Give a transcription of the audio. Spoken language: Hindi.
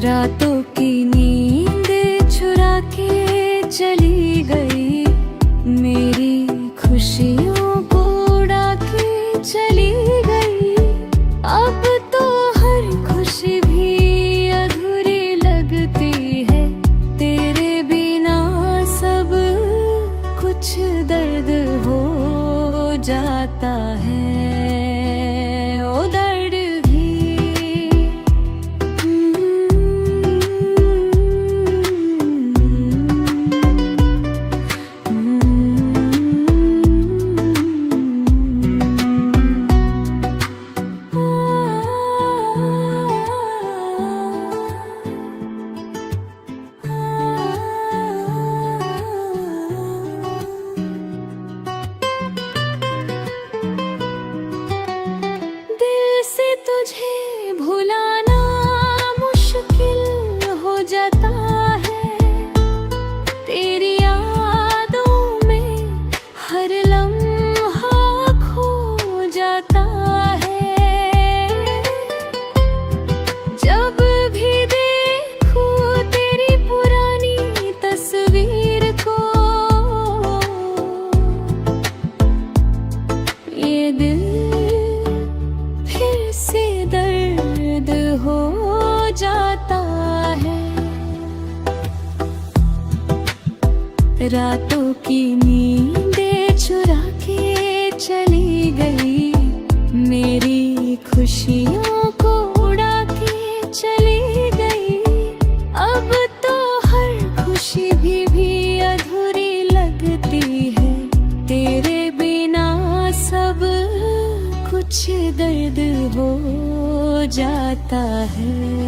रातों की नींद चुरा के चली गई, मेरी खुशियों को उड़ा के चली गई। अब तो हर खुशी भी अधूरी लगती है, तेरे बिना सब कुछ दर्द हो जाता है। ओ दर्द भी तुझे भुलाना मुश्किल हो जाता है, तेरी यादों में हर लम्हा खो जाता है। जब भी देखूं तेरी पुरानी तस्वीर को, ये दिल से दर्द हो जाता है। रातों की नींदें चुरा के चली गई, मेरी खुशियों को उड़ा के चली गई। अब तो हर खुशी भी अधूरी लगती है, तेरे बिना सब कुछ दर्द हो जाता है।